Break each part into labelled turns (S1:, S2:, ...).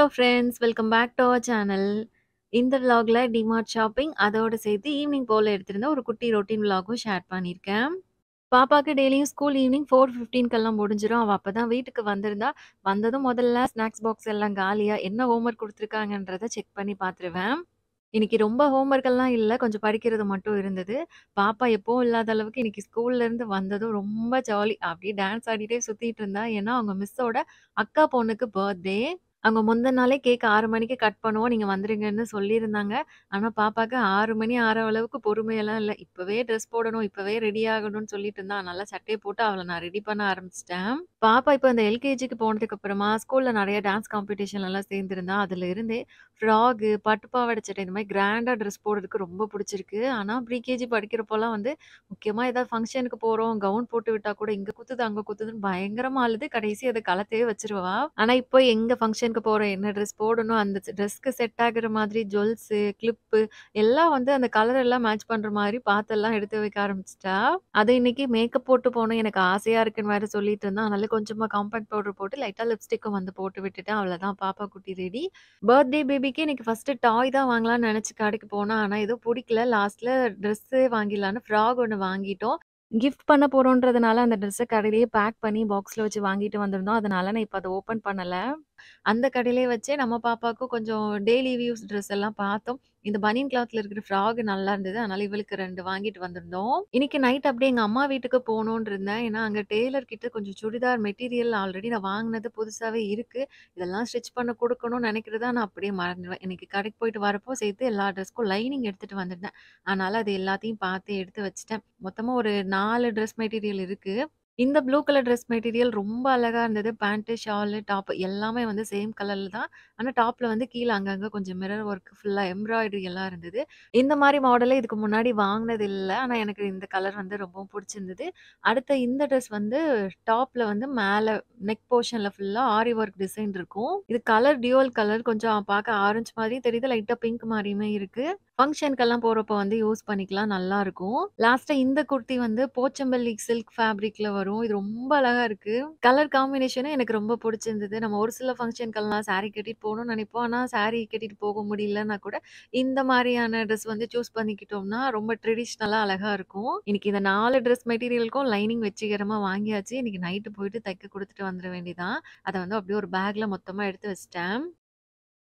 S1: Hello friends, welcome back to our channel. இந்த விலாக்ல DMart shopping அதோட சேர்த்து ஈவினிங் போல எடுத்திருந்த ஒரு குட்டி ரொட்டீன் விலாகும் ஷேர் பண்ணியிருக்கேன். பாப்பாக்கு டெய்லியும் ஸ்கூல் ஈவினிங் 4:15க்கெல்லாம் முடிஞ்சிரும். அவ அப்பதான் வீட்டுக்கு வந்திருந்தா, வந்ததும் முதல்ல ஸ்நாக்ஸ் பாக்ஸ் எல்லாம் காலியா என்ன ஹோம்வொர்க் குடுத்துருக்காங்கன்றத செக் பண்ணி பார்த்துருவேன். இன்னைக்கு ரொம்ப ஹோம்வொர்க் எல்லாம் இல்ல. கொஞ்சம் படிக்கிறது மட்டும் இருந்தது. பாப்பா எப்பவும் இல்லாத அளவுக்கு இன்னைக்கு ஸ்கூல்ல இருந்து வந்ததும் ரொம்ப ஜாலி. அப்படியே டான்ஸ் ஆடிட்டே சுத்திட்டு இருந்தா. ஏன்னா, அவங்க மிஸ்ஸோட அக்கா பொண்ணுக்கு பர்த்டே. அவங்க முந்தின நாளே கேக் 6 மணிக்கு கட் பண்ணுவோம். நீங்க வந்துருங்கன்னு சொல்லியிருந்தாங்க. ஆனா, பாப்பாக்கு 6 மணி ஆற அளவுக்கு பொறுமையெல்லாம் இல்ல. இப்பவே ட்ரெஸ் போடணும், இப்பவே ரெடி ஆகணும்னு சொல்லிட்டு இருந்தா. அதனால சட்டைய போட்டு அவள நான் ரெடி பண்ண ஆரம்பிச்சுட்டேன். பாப்பா இப்ப இந்த எல்கேஜிக்கு போனதுக்கு அப்புறமா ஸ்கூல்ல நெறைய டான்ஸ் காம்படிஷன்லலாம் சேர்ந்திருந்தா. அதுல இருந்தே ஃப்ராகு, பட்டு பாவாடை சட்டை இந்த மாரி கிராண்டா ட்ரெஸ் போடுறதுக்கு ரொம்ப புடிச்சிருக்கு. ஆனா ப்ரீகேஜி படிக்கிறப்போலாம் வந்து முக்கியமா ஏதாவது ஃபங்ஷனுக்கு போறோம், கவுன் போட்டு விட்டா கூட இங்க குத்துது, அங்க குத்துதுன்னு பயங்கரமா அழுது கடைசி அத கழட்டவே வச்சுருவா. ஆனா இப்போ எங்க ஃபங்ஷனுக்கு போறோம், என்ன ட்ரெஸ் போடணும், அந்த ட்ரெஸ்க்கு செட் ஆகுற மாதிரி ஜுவல்ஸு, கிளிப்பு எல்லாம் வந்து அந்த கலர் எல்லாம் மேட்ச் பண்ற மாரி பாத்தெல்லாம் எடுத்து வைக்க ஆரம்பிச்சுட்டா. அது இன்னைக்கு மேக்கப் போட்டு போணும் எனக்கு ஆசையா இருக்குன்னு வேற சொல்லிட்டு இருந்தா. அதனால கொஞ்சமா காம்பேக்ட் பவுடர் போட்டு லைட்டா லிப்ஸ்டிக்கும் வந்து போட்டு விட்டுட்டேன். அவ்வளதான் பாப்பா குட்டி ரெடி. பர்த்டே பேபிக்கு இன்னைக்கு ஃபர்ஸ்ட்டு டாய் தான் வாங்கலாம்னு நெனச்சு கடைக்கு போனா, ஆனா ஏதோ புடிக்கல. லாஸ்ட்ல ட்ரெஸ்ஸே வாங்கிடலான்னு ஃப்ராக் ஒண்ணு வாங்கிட்டோம். கிஃப்ட் பண்ண போறோன்றதுனால அந்த ட்ரெஸ்ஸ கடையிலேயே பேக் பண்ணி பாக்ஸ்ல வச்சு வாங்கிட்டு வந்திருந்தோம். அதனால நான் இப்ப அத ஓப்பன் பண்ணல. அந்த கடையிலேயே வச்சே நம்ம பாப்பாவுக்கும் கொஞ்சம் டெய்லி யூஸ் ட்ரெஸ் எல்லாம் பார்த்தோம். இந்த பனியன் கிளாத்ல இருக்கிற ஃப்ராக் நல்லா இருந்தது. அதனால இவளுக்கு 2 வாங்கிட்டு வந்திருந்தோம். இன்னைக்கு நைட் அப்படியே எங்க அம்மா வீட்டுக்கு போணும்னு இருந்தேன். ஏன்னா, அங்க டெய்லர் கிட்ட கொஞ்சம் சுடிதார் மெட்டீரியல் ஆல்ரெடி நான் வாங்குனது புதுசாவே இருக்கு. இதெல்லாம் ஸ்டிச் பண்ண குடுக்கணும்னு நெனைக்கிறத நான் அப்படியே மறந்துருவேன். இன்னைக்கு கடைக்கு போயிட்டு வரப்போ சேர்த்து எல்லா ட்ரெஸ்க்கும் லைனிங் எடுத்துட்டு வந்திருந்தேன். அதனால அது எல்லாத்தையும் பார்த்து எடுத்து வச்சுட்டேன். மொத்தமா ஒரு 4 ட்ரெஸ் மெட்டீரியல் இருக்கு. இந்த ப்ளூ கலர் ட்ரெஸ் மெட்டீரியல் ரொம்ப அழகா இருந்தது. பேண்ட், ஷாலு, டாப் எல்லாமே வந்து சேம் கலர்ல தான். ஆனா டாப்ல வந்து கீழ அங்கங்க கொஞ்சம் மிரர் ஒர்க் ஃபுல்லா எம்ப்ராய்டரி எல்லாம் இருந்தது. இந்த மாரி மாடலே இதுக்கு முன்னாடி வாங்குனது இல்ல. ஆனா எனக்கு இந்த கலர் வந்து ரொம்பவும் புடிச்சிருந்தது. அடுத்த இந்த ட்ரெஸ் வந்து டாப்ல வந்து மேல நெக் போர்ஷன்ல ஃபுல்லா ஆரி ஒர்க் டிசைன் இருக்கும். இது கலர் டியூவல் கலர் கொஞ்சம் பார்க்க ஆரஞ்சு மாரியும் தெரியுது. லைட்டா பிங்க் மாரியுமே இருக்கு. ஃபங்ஷனுக்கெல்லாம் போறப்போ வந்து யூஸ் பண்ணிக்கலாம். நல்லாருக்கும். லாஸ்ட்டா இந்த குர்த்தி வந்து போச்சம்பள்ளி சில்க் ஃபேப்ரிக்ல வரும். இது ரொம்ப அழகா இருக்கு. கலர் காம்பினேஷனும் எனக்கு ரொம்ப புடிச்சிருந்தது. நம்ம ஒரு சில ஃபங்ஷனுக்கெல்லாம் சாரி கட்டிட்டு போணும்னு நெனைப்போம். ஆனா சாரி கட்டிட்டு போக முடியலன்னா கூட, இந்த மாரியான ட்ரெஸ் வந்து சூஸ் பண்ணிக்கிட்டோம்னா, ரொம்ப ட்ரெடிஷ்னலா அழகா இருக்கும். இன்னைக்கு இந்த 4 ட்ரெஸ் மெட்டீரியலுக்கும் லைனிங் வெற்றிகரமா வாங்கியாச்சு. இன்னைக்கு நைட்டு போயிட்டு தைக்க குடுத்துட்டு வந்துர வேண்டியதான். அத வந்து அப்படியே ஒரு பேக்ல மொத்தமா எடுத்து வச்சுட்டேன்.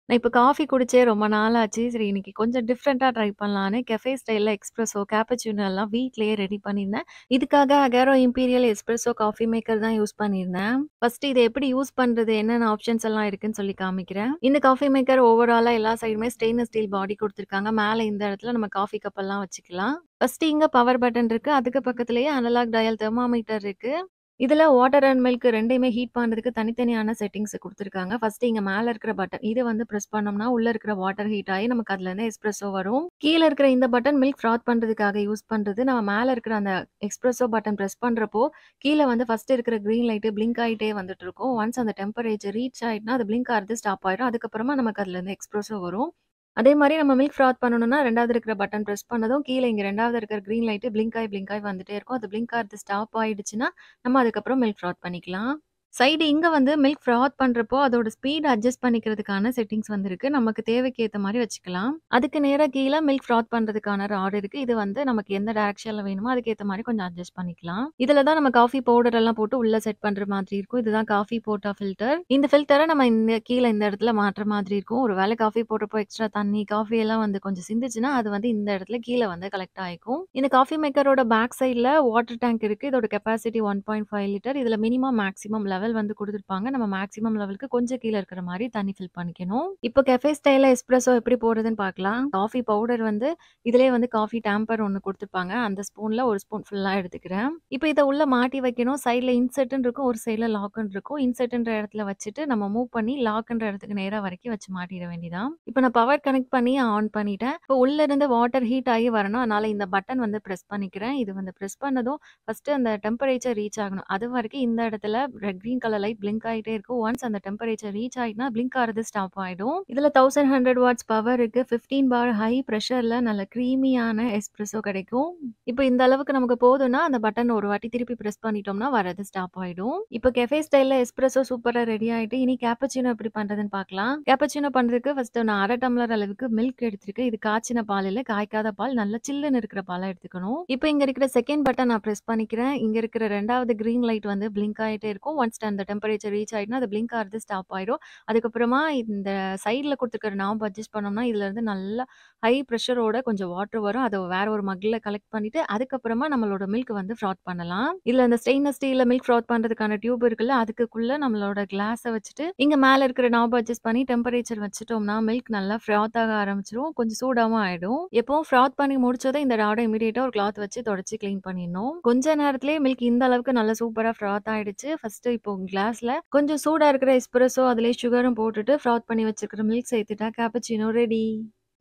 S1: நான் இப்ப காஃபி குடிச்சே ரொம்ப நாள் ஆச்சு. சரி இன்னைக்கு கொஞ்சம் டிஃப்ரெண்ட்டா ட்ரை பண்ணலான்னு கெஃபே ஸ்டைல்ல எஸ்ப்ரெஸோ, கேப்பச்சினோ எல்லாம் வீட்லயே ரெடி பண்ணியிருந்தேன். இதுக்காக Agaro imperial espresso coffee maker தான் யூஸ் பண்ணியிருந்தேன். ஃபர்ஸ்ட் இத எப்படி யூஸ் பண்றது? என்னென்ன ஆப்ஷன்ஸ் எல்லாம் இருக்குன்னு சொல்லி காமிக்கிறேன். இந்த காஃபி மேக்கர் ஓவராலா எல்லா சைடுமே ஸ்டெயின்லெஸ் ஸ்டீல் பாடி குடுத்துருக்காங்க. மேல இந்த இடத்துல நம்ம காஃபி கப் எல்லாம் வச்சுக்கலாம். ஃபர்ஸ்ட் இங்க பவர் பட்டன் இருக்கு. அதுக்கு பக்கத்திலேயே அனலாக் டயல் தெர்மாமீட்டர் இருக்கு. இதுல வாட்டர் அண்ட் மில்க் 2யுமே ஹீட் பண்றதுக்கு தனித்தனியான செட்டிங்ஸ் குடுத்துருக்காங்க. ஃபர்ஸ்ட் இங்க மேல இருக்கிற பட்டன் இத வந்து பிரஸ் பண்ணோம்னா, உள்ள இருக்கிற வாட்டர் ஹீட் ஆயி நமக்கு அதுலருந்து எஸ்பிரஸோ வரும். கீழ இருக்கிற இந்த பட்டன் மில்க் ஃப்ராத் பண்றதுக்காக யூஸ் பண்றது. நம்ம மேல இருக்கிற அந்த எஸ்பிரஸோ பட்டன் பிரஸ் பண்றப்போ, கீழ வந்து ஃபர்ஸ்ட் இருக்கிற கிரீன் லைட் பிளிங்க் ஆயிட்டே வந்துட்டு இருக்கும். ஒன்ஸ் அந்த டெம்பரேச்சர் ரீச் ஆயிட்டுனா, அது பிளிங்க் ஆறது ஸ்டாப் ஆயிரும். அதுக்கப்புறமா நமக்கு அதுலருந்து எஸ்பிரஸோ வரும். அதே மாரி நம்ம மில்க் ஃப்ராத் பண்ணணும்னா 2வது இருக்கிற பட்டன் பிரஸ் பண்ணதும், கீழ இங்க 2வது இருக்கிற கிரீன் லைட் பிளிங்க் ஆயி வந்துட்டே இருக்கும். அது பிளிங்க் ஆறது ஸ்டாப் ஆயிடுச்சுன்னா, நம்ம அதுக்கப்புறம் மில்க் ஃப்ராத் பண்ணிக்கலாம். சைடு இங்க வந்து மில்க் ஃப்ராத் பண்றப்போ, அதோட ஸ்பீட் அட்ஜஸ்ட் பண்ணிக்கிறதுக்கான செட்டிங்ஸ் வந்திருக்கு. நமக்கு தேவைக்கு ஏத்த மாரி வச்சுக்கலாம். அதுக்கு நேரா கீழ மில்க் ஃப்ராத் பண்றதுக்கான ராட் இருக்கு. இது வந்து நமக்கு எந்த டைரக்ஷன்ல வேணுமோ, அதுக்கு ஏத்த மாரி கொஞ்சம் அட்ஜஸ்ட் பண்ணிக்கலாம். இதுல தான் நம்ம காஃபி பவுடர் எல்லாம் போட்டு உள்ள செட் பண்ற மாதிரி இருக்கும். இதுதான் காஃபி போட்டா ஃபில்டர். இந்த ஃபில்டர நம்ம கீழ இந்த இடத்துல மாட்ற மாதிரி இருக்கும். ஒரு வேளை காஃபி போடுறப்போ எக்ஸ்ட்ரா தண்ணி, காஃபி எல்லாம் வந்து கொஞ்சம் சிந்துச்சுன்னா, அது வந்து இந்த இடத்துல கீழ வந்து கலெக்ட் ஆயிக்கும். இந்த காஃபி மேக்கரோட பேக் சைட்ல வாட்டர் டேங்க் இருக்கு. இதோட கெப்பாசிட்டி 1.5 லிட்டர். இதுல மினிமம், மேக்ஸிமம் லெவல் வந்து குடுத்துருப்பாங்க. நம்ம மேக்ஸிமம் லெவலுக்கு கொஞ்சம் கீழ இருக்கிற மாரி தண்ணி ஃபில் பண்ணிக்கணும். இப்போ கெஃபே ஸ்டைல்ல எஸ்பிரஸோ எப்படி போடுறதுன்னு பார்க்கலாம். காஃபி பவுடர் வந்து இதிலேயே வந்து காஃபி டேம்பர் ஒண்ணு குடுத்துருப்பாங்க. அந்த ஸ்பூன்ல 1 ஸ்பூன் ஃபுல்லா எடுத்துக்கிறேன். இப்போ இத உள்ள மாட்டி வைக்கணும். சைட்ல இன்செர்ட்ன்னு இருக்கும். ஒரு சைட்ல லாக்ன்னு இருக்கும். இன்செர்ட்ன்ற இடத்துல வச்சுட்டு நம்ம மூவ் பண்ணி லாக்ன்ற இடத்துக்கு நேரா வரைக்கும் வச்சு மாட்டிற வேண்டியதான். இப்போ நான் பவர் கனெக்ட் பண்ணி ஆன் பண்ணிட்டேன். இப்போ உள்ள இருந்து வாட்டர் ஹீட் ஆகி வரணும். அதனால இந்த பட்டன் வந்து பிரஸ் பண்ணிக்கிறேன். இது வந்து பிரஸ் பண்ணதும் ஃபர்ஸ்ட்டு அந்த டெம்பரேச்சர் ரீச் ஆகணும். அது வரைக்கும் இந்த இடத்துல கிரீன் கலர் லைட் பிளிங்க் ஆயிட்டே இருக்கும். ஒன்ஸ் அந்த டெம்பரேச்சர் ரீச் ஆயிட்டுனா பிளிங்க் ஆறது ஸ்டாப் ஆயிடும். இதுல 1100 வாட்ஸ் பவர் இருக்கு. 15 பார் ஹை பிரஷர்ல நல்ல கிரீமியான எஸ்பிரஸோ கிடைக்கும். இப்போ இந்த அளவுக்கு நமக்கு போதும்னா, அந்த பட்டன் ஒரு வாட்டி திருப்பி பிரஸ் பண்ணிட்டோம்னா வரது ஸ்டாப் ஆயிடும். இப்போ கெஃபே ஸ்டைல்ல எஸ்பிரஸோ சூப்பரா ரெடி ஆயிட்டு, இனி கேப்பச்சினோ எப்படி பண்றதுன்னு பார்க்கலாம். கேப்பச்சினோ பண்றதுக்கு ஃபர்ஸ்ட் நான் 1/2 டம்ளர் அளவுக்கு மில்க் எடுத்திருக்கேன். இது காய்ச்சின பால் இல்ல, காய்க்காத பால். நல்லா சில்லுன்னு இருக்கிற பாலா எடுத்துக்கணும். இப்போ இங்க இருக்கிற செகண்ட் பட்டன் நான் பிரஸ் பண்ணிக்கிறேன். இங்க இருக்கிற 2வது கிரீன் லைட் வந்து பிளிங்க் ஆயிட்டே இருக்கும். ஒன்ஸ் அந்த டெம்பரேச்சர் ரீச் ஆயிட்டுனா, அது பிளிங்க் ஆறது ஸ்டாப் ஆயிடும். அதுக்கப்புறமா இந்த சைடுல குடுத்துருக்கிற நாப் அட்ஜஸ்ட் பண்ணோம்னா, இதுல இருந்து நல்லா ஹை பிரஷரோட கொஞ்சம் வாட்டர் வரும். அத வேற ஒரு மக்ல கலெக்ட் பண்ணிட்டு, அதுக்கப்புறமா நம்மளோட மில்க் வந்து ஃப்ராத் பண்ணலாம். இதுல அந்த ஸ்டெயின்லெஸ் ஸ்டீல்ல மில்க் ஃப்ராத் பண்றதுக்கான டியூப் இருக்குல்ல, அதுக்குள்ள நம்மளோட கிளாஸ வச்சுட்டு, இங்க மேல இருக்கிற நாப் அட்ஜஸ்ட் பண்ணி டெம்பரேச்சர் வச்சுட்டோம்னா, மில்க் நல்லா ஃப்ராத் ஆக ஆரம்பிச்சுரும். கொஞ்சம் சூடாவும் ஆயிடும். எப்பவும் ஃப்ராத் பண்ணி முடிச்சதும் இந்த ராட இமிடியேட்டா ஒரு கிளாத் வச்சு தொடச்சு கிளீன் பண்ணிடணும். கொஞ்ச நேரத்திலேயே மில்க் இந்த அளவுக்கு நல்லா சூப்பரா ஃப்ராத் ஆயிடுச்சு. ஃபர்ஸ்ட் இப்போ கிளாஸ்ல கொஞ்சம் சூடா இருக்கிற எஸ்பிரஸோ அதிலேயே சுகரும் போட்டுட்டு ஃப்ராத் பண்ணி வச்சிருக்கிற மில்க் சேர்த்துட்டா கேப்பச்சினோ ரெடி.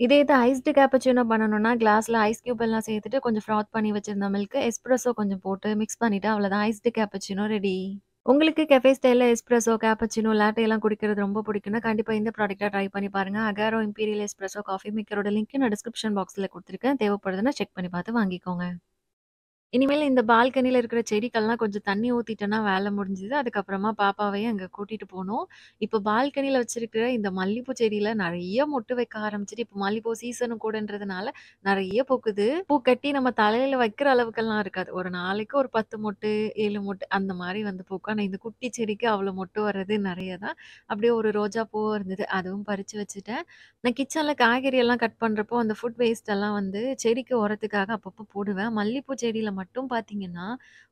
S1: இதே இது ஐஸ்டு கேப்பச்சினோ பண்ணணும்னா, கிளாஸ்ல ஐஸ் கியூப் எல்லாம் சேர்த்துட்டு கொஞ்சம் ஃப்ராத் பண்ணி வச்சிருந்த மில்க் எஸ்பிரஸோ கொஞ்சம் போட்டு மிக்ஸ் பண்ணிட்டு அவ்வளோதான் ஐஸ்டு கேப்பச்சினோ ரெடி. உங்களுக்கு கெஃபே ஸ்டைல்ல எஸ்பிரஸோ, கேப்பச்சினோ, லாட்டே எல்லாம் குடிக்கிறது ரொம்ப பிடிக்கும்னா, கண்டிப்பா இந்த ப்ராடக்ட்ட ட்ரை பண்ணி பாருங்க. அகாரோ இம்பீரியல் எஸ்பிரஸோ காஃபி மேக்கரோட லிங்க் நான் டிஸ்கிரிப்ஷன் பாக்ஸ்ல குடுத்துருக்கேன். தேவைப்படுதுன்னா செக் பண்ணி பார்த்து வாங்கிக்கோங்க. இனிமேல் இந்த பால்கனில இருக்கிற செடிக்கெல்லாம் கொஞ்சம் தண்ணி ஊத்திட்டேன்னா வேலை முடிஞ்சுது. அதுக்கப்புறமா பாப்பாவையும் அங்க கூட்டிட்டு போனோம். இப்ப பால்கனில வச்சிருக்கிற இந்த மல்லிப்பூ செடியில நெறைய மொட்டு வைக்க ஆரம்பிச்சுட்டு, இப்ப மல்லிப்பூ சீசனும் கூடன்றதுனால நெறைய பூக்குது. பூ கட்டி நம்ம தலையில வைக்கிற அளவுக்கெல்லாம் இருக்காது. ஒரு நாளைக்கு ஒரு 10 மொட்டு, 7 மொட்டு அந்த மாரி வந்து பூக்கும். ஆனா இந்த குட்டி செடிக்கு அவ்வளோ மொட்டு வர்றது நெறைய தான். அப்படியே ஒரு ரோஜா பூவும் இருந்தது. அதுவும் பறிச்சு வச்சுட்டேன். நான் கிச்சன்ல காய்கறி எல்லாம் கட் பண்றப்போ, அந்த ஃபுட் வேஸ்ட் எல்லாம் வந்து செடிக்கு உரத்துக்காக அப்பப்போ போடுவேன். மல்லிப்பூ செடியில மட்டும் பார்த்தீங்கன்னா,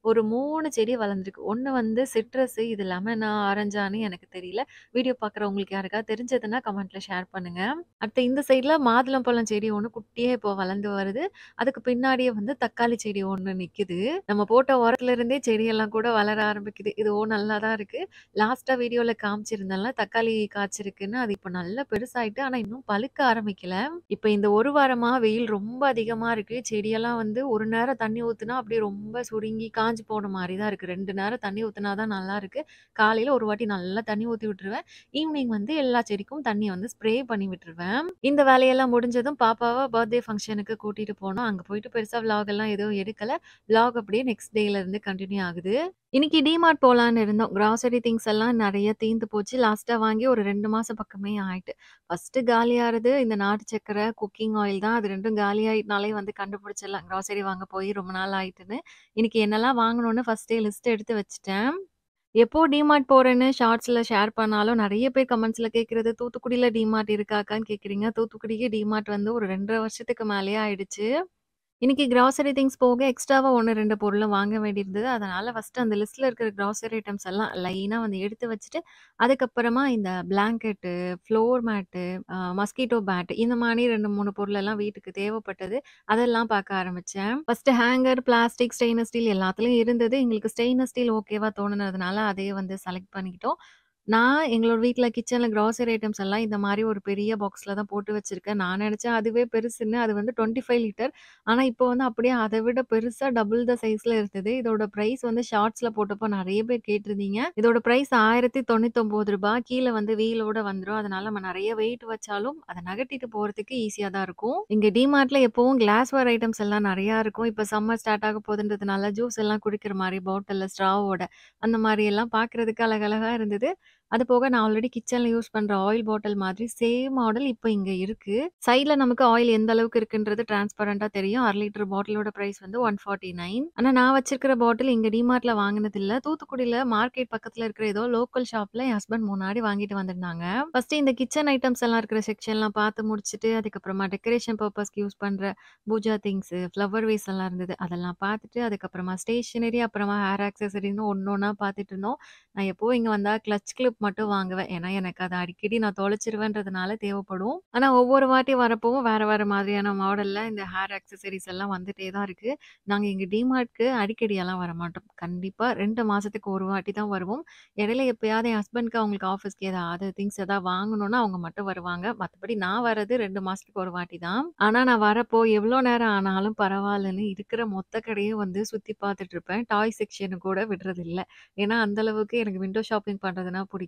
S1: ஒரு 3 செடி வளர்ந்திருக்கு. ஒண்ணு வந்து சிட்ரஸ், இது லெமனா, ஆரஞ்சான்னு எனக்கு தெரியல. வீடியோ பார்க்குறவங்களுக்கு யாருக்காவது தெரிஞ்சதுன்னா கமெண்ட்ல ஷேர் பண்ணுங்க. அடுத்து இந்த சைட்ல மாதுளம்பழம் செடி ஒண்ணு குட்டியா இப்போ வளர்ந்து வருது. அதுக்கு பின்னாடியே வந்து தக்காளி செடி ஒண்ணு நிக்குது. நம்ம போட்ட உரத்துல இருந்தே செடியெல்லாம் கூட வளர ஆரம்பிக்குது. இதுவும் நல்லா தான் இருக்கு. லாஸ்ட்டா வீடியோல காமிச்சிருந்தேன்ல, தக்காளி காய்ச்சிருக்குன்னு. அது இப்ப நல்லா பெருசாயிட்டு, ஆனா இன்னும் பழுக்க ஆரம்பிக்கல. இப்ப இந்த 1 வாரமா வெயில் ரொம்ப அதிகமா இருக்கு. செடியெல்லாம் வந்து ஒரு நேரம் தண்ணி ஊத்துனா, அப்படியே ரொம்ப சுருங்கி காஞ்சு போன மாரி தான் இருக்கு. 2 நேரம் தண்ணி ஊத்துனா தான் நல்லாருக்கு. காலையில ஒரு வாட்டி நல்லா தண்ணி ஊத்தி விட்டுருவேன். ஈவினிங் வந்து எல்லா செடிக்கும் தண்ணிய வந்து ஸ்ப்ரே பண்ணி விட்டுருவேன். இந்த வேலையெல்லாம் முடிஞ்சதும் பாப்பாவ பர்த்டே ஃபங்ஷனுக்கு கூட்டிட்டு போனோம். அங்க போயிட்டு பெருசா விளாக் எல்லாம் எதுவும் எடுக்கல. விளாக் அப்படியே நெக்ஸ்ட் டேல இருந்து கன்டின்யூ ஆகுது. இன்னைக்கு டிமார்ட் போலான்னு இருந்தோம். கிராசரி திங்ஸ் எல்லாம் நெறைய தீர்ந்து போச்சு. லாஸ்ட்டா வாங்கி ஒரு 2 மாசம் பக்கமே ஆயிட்டு. ஃபர்ஸ்ட்டு காலியாறது இந்த நாட்டு சர்க்கரை, குக்கிங் ஆயில் தான். அது 2ம் காலியாயிட்டனாலே வந்து கண்டுபிடிச்சிடலாம். கிராசரி வாங்க போய் ரொம்ப நாள் ஆயிட்டுன்னு. இன்னைக்கு என்னலாம் வாங்கணும்னு ஃபர்ஸ்ட்டே லிஸ்ட் எடுத்து வச்சுட்டேன். எப்போ டிமார்ட் போறேன்னு ஷார்ட்ஸ்ல ஷேர் பண்ணாலும் நெறைய பேர் கமெண்ட்ஸ்ல கேட்கிறது, "தூத்துக்குடியில டிமார்ட் இருக்கா அக்கான்னு?" கேட்குறீங்க. தூத்துக்குடிக்கு டிமார்ட் வந்து ஒரு 2 1/2 வருஷத்துக்கு மேலயே ஆயிடுச்சு. இன்னைக்கு கிராசரி திங்ஸ் போக எக்ஸ்ட்ராவா 1, 2 பொருளும் வாங்க வேண்டியிருந்தது. அதனால ஃபர்ஸ்ட்டு அந்த லிஸ்ட்ல இருக்கிற கிராசரி ஐட்டம்ஸ் எல்லாம் லைனா வந்து எடுத்து வச்சுட்டு, அதுக்கப்புறமா இந்த blanket, floor mat, mosquito bat இந்த மாரி 2, 3 பொருளெல்லாம் வீட்டுக்கு தேவைப்பட்டது. அதெல்லாம் பார்க்க ஆரம்பிச்சேன். First hanger, plastic, stainless steel எல்லாத்துலயும் இருந்தது. எங்களுக்கு ஸ்டெயின்லெஸ் ஸ்டீல் ஓகேவா தோணுனதுனால அதையே வந்து செலக்ட் பண்ணிக்கிட்டோம். நான் எங்களோட வீட்ல கிச்சன்ல கிராசரி ஐட்டம்ஸ் எல்லாம் இந்த மாரி ஒரு பெரிய பாக்ஸ்ல தான் போட்டு வச்சிருக்கேன். நான் நெனச்சேன் அதுவே பெருசுன்னு. அது வந்து 25 லிட்டர். ஆனா, இப்போ வந்து அப்படியே அத விட பெருசா டபுள் த சைஸ்ல இருந்தது. இதோட பிரைஸ் வந்து ஷார்ட்ஸ்ல போட்டப்போ நெறைய பேர் கேட்டிருந்தீங்க. இதோட பிரைஸ் ரூ. 1099. கீழ வந்து வீலோட வந்துரும். அதனால நம்ம நெறைய வெயிட் வச்சாலும் அத நகர்த்திட்டு போறதுக்கு ஈஸியா தான் இருக்கும். இங்க டிமார்ட்ல எப்பவும் கிளாஸ்வேர் ஐட்டம்ஸ் எல்லாம் நெறையா இருக்கும். இப்ப சம்மர் ஸ்டார்ட் ஆக போதுன்றதுனால ஜூஸ் எல்லாம் குடிக்கிற மாரி பாட்டில்ல ஸ்ட்ராவோட அந்த மாரி எல்லாம் பார்க்கறதுக்கு அழகழகா இருந்தது. அது போக நான் ஆல்ரெடி கிச்சன்ல யூஸ் பண்ற ஆயில் பாட்டில் மாதிரி சேம் மாடல் இப்ப இங்க இருக்கு. சைட்ல நமக்கு ஆயில் எந்த அளவுக்கு இருக்குன்றது டிரான்ஸ்பரண்டா தெரியும். 1/2 லிட்டர் பாட்டிலோட பிரைஸ் வந்து 149. ஆனா நான் வச்சிருக்கிற பாட்டில் இங்க டிமார்ட்ல வாங்குனது இல்ல. தூத்துக்குடியில மார்க்கெட் பக்கத்துல இருக்கிற ஏதோ லோக்கல் ஷாப்ல என் ஹஸ்பண்ட் முன்னாடி வாங்கிட்டு வந்திருந்தாங்க. ஃபர்ஸ்ட் இந்த கிச்சன் ஐட்டம்ஸ் எல்லாம் இருக்கிற செக்ஷன்லாம் பார்த்து முடிச்சுட்டு, அதுக்கப்புறமா டெக்கரேஷன் பர்ப்பஸ்க்கு யூஸ் பண்ற பூஜா திங்ஸ், ஃப்ளவர் வேஸ் எல்லாம் இருந்தது. அதெல்லாம் பார்த்துட்டு, அதுக்கப்புறமா ஸ்டேஷனரி, அப்புறமா ஹேர் ஆக்சஸரின்னு ஒண்ணொன்னா பார்த்துட்டு இருந்தோம். நான் எப்பவும் இங்க வந்தா கிளட்ச் கிளிப் சோப் மட்டும் வாங்குவேன். ஏன்னா, எனக்கு அது அடிக்கடி நான் தொலைச்சிருவேன்றதுனால தேவைப்படும். ஆனா, ஒவ்வொரு வாட்டி வரப்பவும் வேற வேற மாதிரியான மாடல்ல இந்த ஹேர் ஆக்சஸரீஸ் எல்லாம் வந்துட்டே தான் இருக்கு. நாங்க எங்க டிமார்ட்‌க்கு அடிக்கடியெல்லாம் வரமாட்டோம். கண்டிப்பா 2 மாசத்துக்கு ஒரு வாட்டி தான் வருவோம். இடையில எப்பயாவது என் ஹஸ்பண்ட்க்கு அவங்களுக்கு ஆஃபீஸ்க்கு ஏதாவது திங்ஸ் ஏதாவது வாங்கணும்னா அவங்க மட்டும் வருவாங்க. மத்தபடி நான் வர்றது 2 மாசத்துக்கு ஒரு வாட்டி தான். ஆனா நான் வரப்போ எவ்ளோ நேரம் ஆனாலும் பரவாயில்லன்னு இருக்கிற மொத்த கடையும் வந்து சுத்தி பார்த்துட்டு இருப்பேன். டாய் செக்ஷன் கூட விடுறதில்ல. ஏன்னா அந்த அளவுக்கு எனக்கு விண்டோ ஷாப்பிங் பண்றதுனா பிடிக்கும்.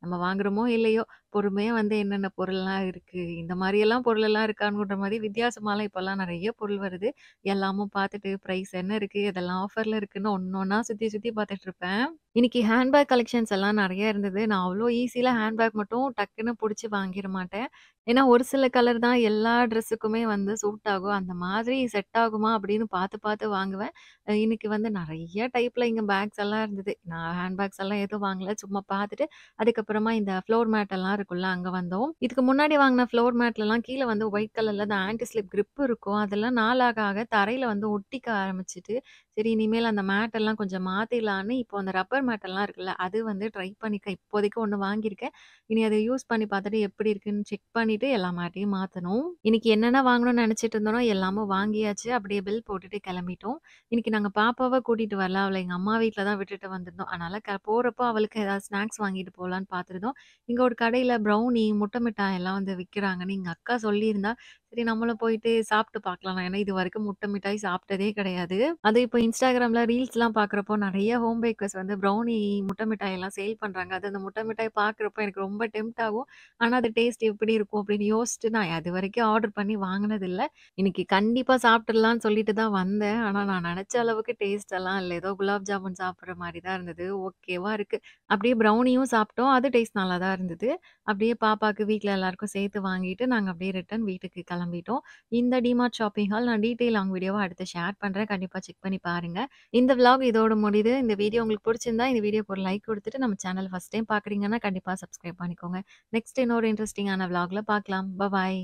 S1: நம்ம வாங்குறோமோ இல்லையோ, பொறுமையா வந்து என்னென்ன பொருள்லாம் இருக்கு, இந்த மாரியெல்லாம் பொருளெல்லாம் இருக்கான்ற மாரி வித்தியாசமாலாம் இப்பலாம் நெறைய பொருள் வருது. எல்லாமும் பார்த்துட்டு பிரைஸ் என்ன இருக்கு, எதெல்லாம் ஆஃபர்ல இருக்குன்னு ஒண்ணொன்னா சுத்தி சுத்தி பார்த்துட்டு இருப்பேன். இன்னைக்கு ஹேண்ட்பேக் கலெக்ஷன்ஸ் எல்லாம் நெறைய இருந்தது. நான் அவ்ளோ ஈஸில ஹேண்ட்பேக் மட்டும் டக்குன்னு புடிச்சு வாங்கிற மாட்டேன். ஏன்னா, ஒரு சில கலர் தான் எல்லா ட்ரெஸ்ஸுக்குமே வந்து சூட் ஆகும். அந்த மாதிரி செட் ஆகுமா அப்படின்னு பார்த்து பார்த்து வாங்குவேன். இன்னைக்கு வந்து நெறைய டைப்ல இங்க பேக்ஸ் எல்லாம் இருந்தது. நான் ஹேண்ட் பேக்ஸ் எல்லாம் எதுவும் வாங்கல. சும்மா பார்த்துட்டு, அதுக்கப்புறமா இந்த ஃப்ளோர் மேட் எல்லாம் இருக்குல்ல, அங்க வந்தோம். இதுக்கு முன்னாடி வாங்குன ஃப்ளோர் மேட்லலாம் கீழ வந்து ஒயிட் கலர்ல அந்த ஆன்டி ஸ்லிப் கிரிப் இருக்கும். அதெல்லாம் நாளாக ஆக தரையில வந்து ஒட்டிக்க ஆரம்பிச்சுட்டு, சரி இனிமேல் அந்த மேட் எல்லாம் கொஞ்சம் மாத்திடலான்னு, இப்போ அந்த ரப்பர் மேட் எல்லாம் இருக்குல்ல, அது வந்து ட்ரை பண்ணிக்க இப்போதைக்கு ஒண்ணு வாங்கியிருக்கேன். இனி அத யூஸ் பண்ணி பார்த்துட்டு எப்படி இருக்குன்னு செக் பண்ணிட்டு எல்லா மேட்டையும் மாத்தணும். இன்னைக்கு என்னென்ன வாங்கணும்னு நெனச்சுட்டு இருந்தோனோ எல்லாமும் வாங்கியாச்சு. அப்படியே பில் போட்டுட்டு கெளம்பிட்டோம். இன்னைக்கு நாங்க பாப்பாவ கூட்டிட்டு வரல. அவள எங்க அம்மா வீட்ல தான் விட்டுட்டு வந்திருந்தோம். அதனால போறப்போ அவளுக்கு ஏதாவது ஸ்நாக்ஸ் வாங்கிட்டு போலான்னு பார்த்துருந்தோம். இங்க ஒரு கடையில ப்ரௌனி, முட்டை மிட்டாய் எல்லாம் வந்து விக்கிறாங்கன்னு எங்க அக்கா சொல்லியிருந்தா. சரி நம்மளும் போயிட்டு சாப்பிட்டு பார்க்கலாம். ஏன்னா இதுவரைக்கும் முட்டை மிட்டாய் சாப்பிட்டதே கிடையாது. அதுவும் இப்போ Instagramல ரீல்ஸ்லாம் பார்க்குறப்போ நெறைய ஹோம் பேக்கர்ஸ் வந்து ப்ரௌனி, முட்டை மிட்டாய் எல்லாம் சேல் பண்றாங்க. அது அந்த முட்டை மிட்டாய் பார்க்குறப்போ எனக்கு ரொம்ப டெம்ப்ட் ஆகும். ஆனா அது டேஸ்ட் எப்படி இருக்கும் அப்படின்னு யோசிச்சுட்டு நான் அதுவரைக்கும் ஆர்டர் பண்ணி வாங்குனதில்ல. இன்னைக்கு கண்டிப்பா சாப்பிட்டுறலாம்னு சொல்லிட்டு தான் வந்தேன். ஆனா நான் நெனச்ச அளவுக்கு டேஸ்ட் எல்லாம் இல்ல. ஏதோ குலாப் ஜாமுன் சாப்பிடுற மாரி தான் இருந்தது. ஓகேவா இருக்கு. அப்படியே ப்ரௌனியும் சாப்பிட்டோம். அது டேஸ்ட் நல்லா தான் இருந்தது. அப்படியே பாப்பாக்கு வீட்ல எல்லாருக்கும் சேர்த்து வாங்கிட்டு நாங்க அப்படியே ரிட்டர்ன் வீட்டுக்கு கிளம்பிட்டோம். இந்த டிமார்ட் ஷாப்பிங் ஹால் நான் டீட்டெயில் லாங் வீடியோவா அடுத்து ஷேர் பண்றேன். கண்டிப்பா செக் பண்ணி பாருங்க. இந்த விளாக் இதோட முடியுது. இந்த வீடியோ உங்களுக்கு புடிச்சிருந்தா இந்த வீடியோக்கு ஒரு லைக் குடுத்துட்டு நம்ம சேனல் ஃபர்ஸ்ட் டைம் பார்க்குறீங்கன்னா கண்டிப்பா சப்ஸ்கிரைப் பண்ணிக்கோங்க. நெக்ஸ்ட் இன்னொரு இன்ட்ரஸ்டிங்கான விளாக்ல பார்க்கலாம். பாய்.